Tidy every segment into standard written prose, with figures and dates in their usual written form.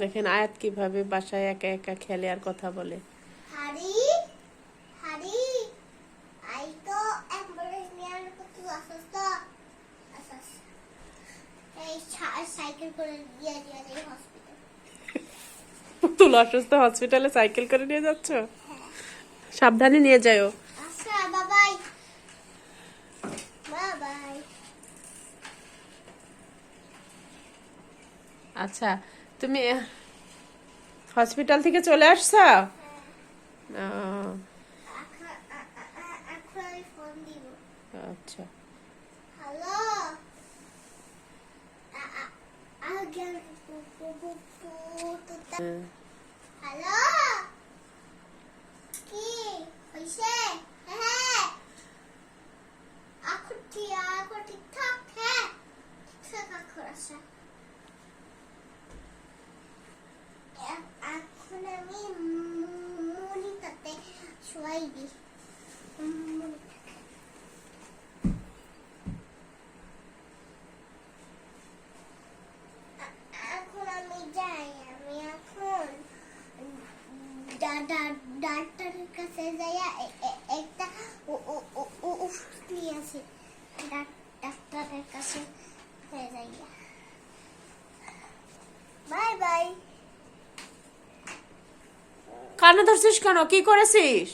দেখেন আয়াত কিভাবে বাসায় একা একা খেলে আর কথা বলে। পুতুল অসুস্থ, হসপিটালে সাইকেল করে নিয়ে যাচ্ছ? সাবধানে নিয়ে যাও। আচ্ছা, তুমি হসপিটাল থেকে চলে আসছো? আচ্ছা, এখন আমি মনিটাতে শোয়াই দিই। এখন আমি যাই, আমি এখন ডাক্তারের কাছে যাই, একটা ওষুধ নিয়ে আসি। ডাক্তারের কাছে যাই। Bye bye. কান্না ধরছিস কেন? কি করেছিস?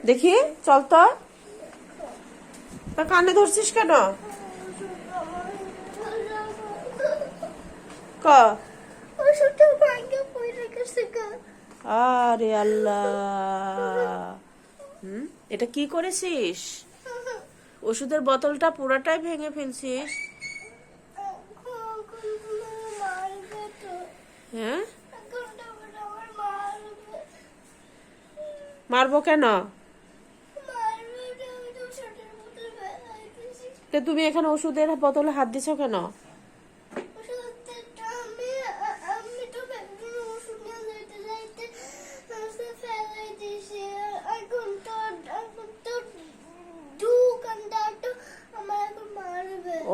দেখি চল তো, তা কান্না ধরছিস কেন? আরে আল্লাহ, এটা কি করেছিস? ওষুধের বোতলটা পুরোটাই ভেঙে ফেলছিস। হ্যাঁ, মারবো কেন? তুমি এখানে ওষুধের বোতলে হাত দিছো কেন?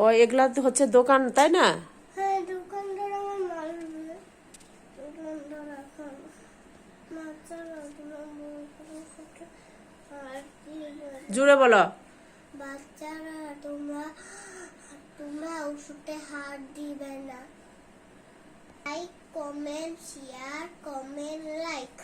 ও এগুলা হচ্ছে দোকান, তাই না? জুড়ে বলো। বাচ্চারা তোমরা ওষুধে হাত দিবে না। Like, comment, share, comment, like.